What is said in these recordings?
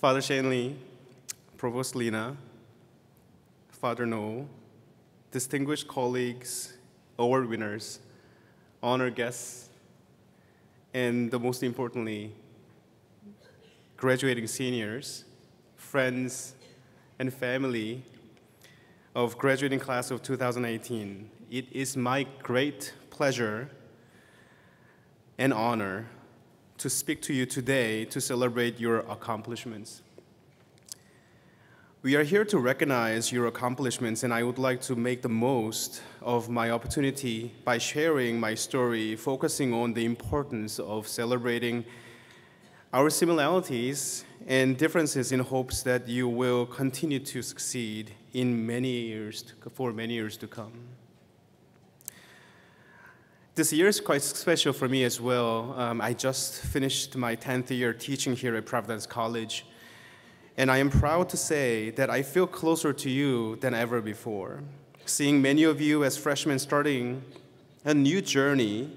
Father Shanley, Provost Lena, Father Noel, distinguished colleagues, award winners, honored guests, and the most importantly, graduating seniors, friends, and family of graduating class of 2018. It is my great pleasure and honor to speak to you today to celebrate your accomplishments. We are here to recognize your accomplishments, and I would like to make the most of my opportunity by sharing my story, focusing on the importance of celebrating our similarities and differences in hopes that you will continue to succeed in for many years to come. This year is quite special for me as well. I just finished my 10th year teaching here at Providence College, and I am proud to say that I feel closer to you than ever before. Seeing many of you as freshmen starting a new journey,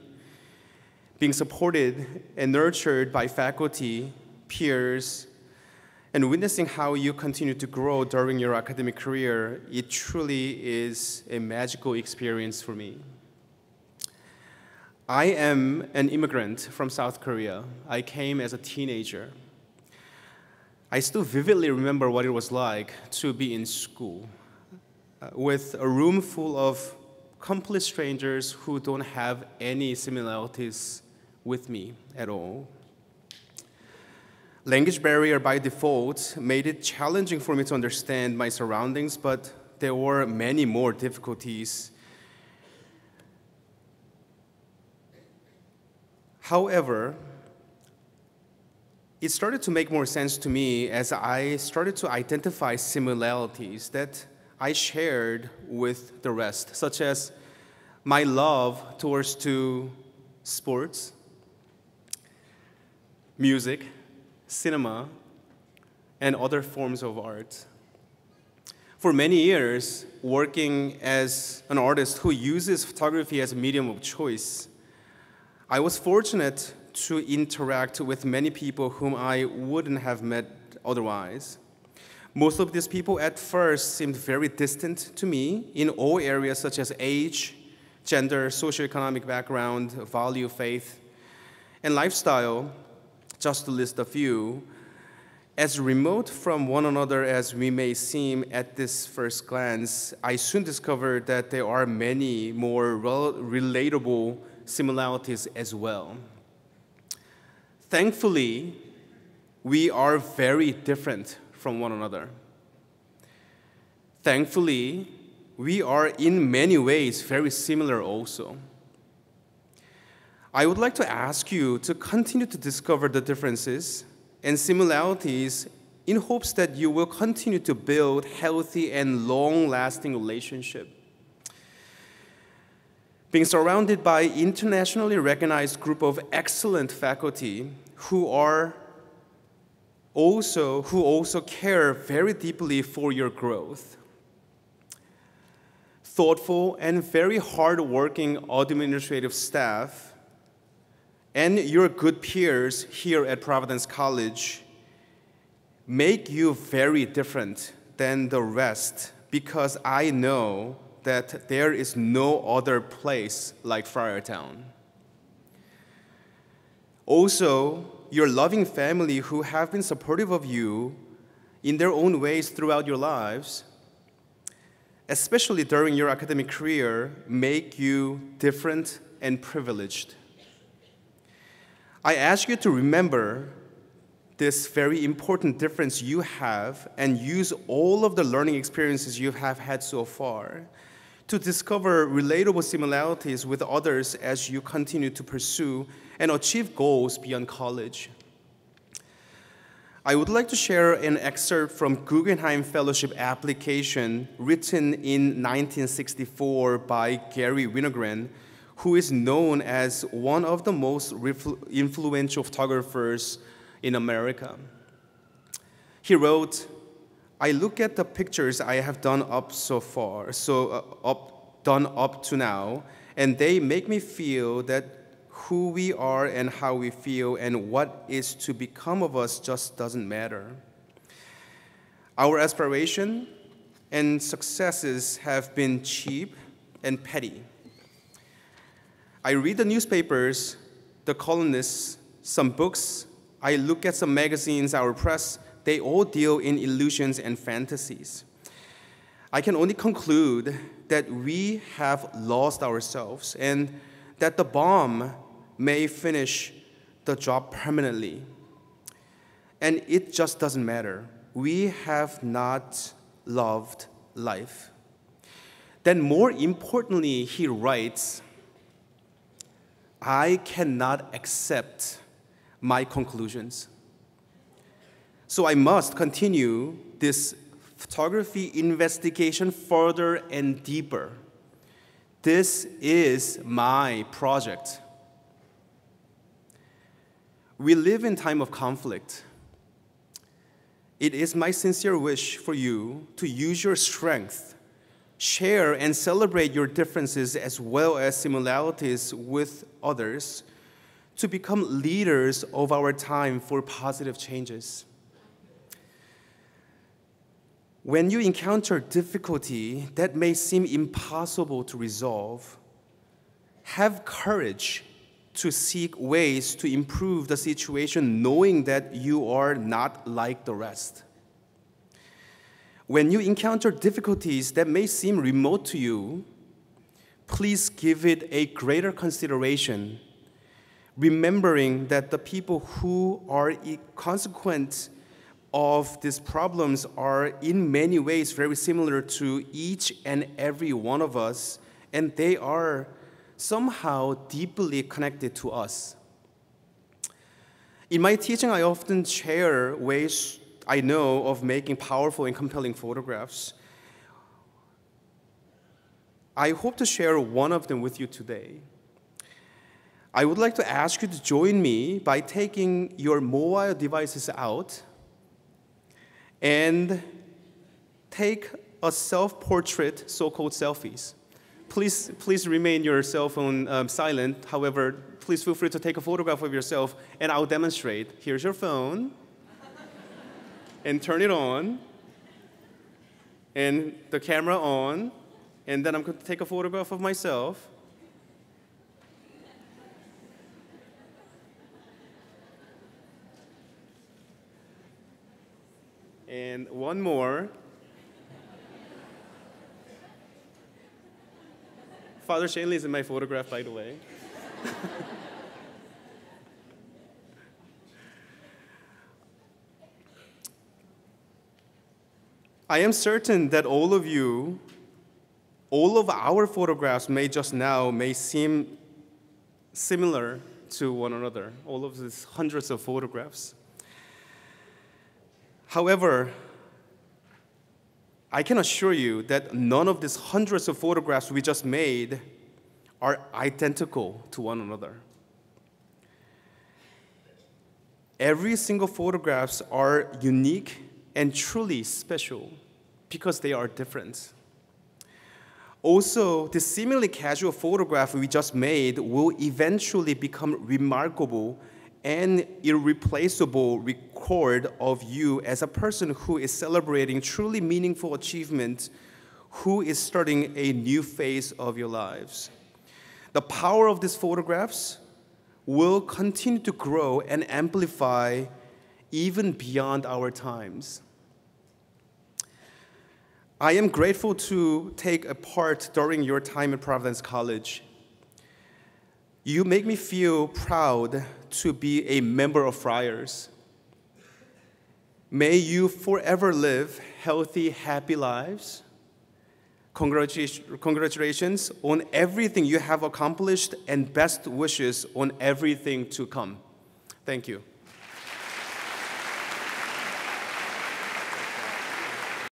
being supported and nurtured by faculty, peers, and witnessing how you continue to grow during your academic career, it truly is a magical experience for me. I am an immigrant from South Korea. I came as a teenager. I still vividly remember what it was like to be in school with a room full of complete strangers who don't have any similarities with me at all. Language barrier by default made it challenging for me to understand my surroundings, but there were many more difficulties. However, it started to make more sense to me as I started to identify similarities that I shared with the rest, such as my love towards sports, music, cinema, and other forms of art. For many years, working as an artist who uses photography as a medium of choice, I was fortunate to interact with many people whom I wouldn't have met otherwise. Most of these people at first seemed very distant to me in all areas such as age, gender, socioeconomic background, value, faith, and lifestyle, just to list a few. As remote from one another as we may seem at this first glance, I soon discovered that there are many more relatable similarities as well. Thankfully, we are very different from one another. Thankfully, we are in many ways very similar also. I would like to ask you to continue to discover the differences and similarities in hopes that you will continue to build healthy and long-lasting relationships. Being surrounded by internationally recognized group of excellent faculty who also care very deeply for your growth. Thoughtful and very hardworking administrative staff and your good peers here at Providence College make you very different than the rest, because I know that there is no other place like Friartown. Also, your loving family who have been supportive of you in their own ways throughout your lives, especially during your academic career, make you different and privileged. I ask you to remember this very important difference you have and use all of the learning experiences you have had so far to discover relatable similarities with others as you continue to pursue and achieve goals beyond college. I would like to share an excerpt from Guggenheim Fellowship application written in 1964 by Gary Winogrand, who is known as one of the most influential photographers in America. He wrote, "I look at the pictures I have done up to now, and they make me feel that who we are and how we feel and what is to become of us just doesn't matter. Our aspiration and successes have been cheap and petty. I read the newspapers, the columnists, some books, I look at some magazines, our press, they all deal in illusions and fantasies. I can only conclude that we have lost ourselves and that the bomb may finish the job permanently. And it just doesn't matter. We have not loved life. Then more importantly, he writes, I cannot accept my conclusions. So I must continue this photography investigation further and deeper. This is my project. We live in time of conflict. It is my sincere wish for you to use your strength, share and celebrate your differences as well as similarities with others to become leaders of our time for positive changes. When you encounter difficulty that may seem impossible to resolve, have courage to seek ways to improve the situation knowing that you are not like the rest. When you encounter difficulties that may seem remote to you, please give it a greater consideration, remembering that the people who are consequent of these problems are in many ways very similar to each and every one of us, and they are somehow deeply connected to us. In my teaching, I often share ways I know of making powerful and compelling photographs. I hope to share one of them with you today. I would like to ask you to join me by taking your mobile devices out and take a self-portrait, so-called selfies. Please remain your cell phone silent. However, please feel free to take a photograph of yourself, and I'll demonstrate. Here's your phone, and turn it on, and the camera on, and then I'm going to take a photograph of myself. And one more. Father Shanley is in my photograph, by the way. I am certain that all of our photographs may seem similar to one another, all of these hundreds of photographs. However, I can assure you that none of these hundreds of photographs we just made are identical to one another. Every single photographs are unique and truly special because they are different. Also, the seemingly casual photograph we just made will eventually become remarkable and irreplaceable record of you as a person who is celebrating truly meaningful achievement, who is starting a new phase of your lives. The power of these photographs will continue to grow and amplify even beyond our times. I am grateful to take a part during your time at Providence College. You make me feel proud to be a member of Friars. May you forever live healthy, happy lives. Congratulations on everything you have accomplished and best wishes on everything to come. Thank you.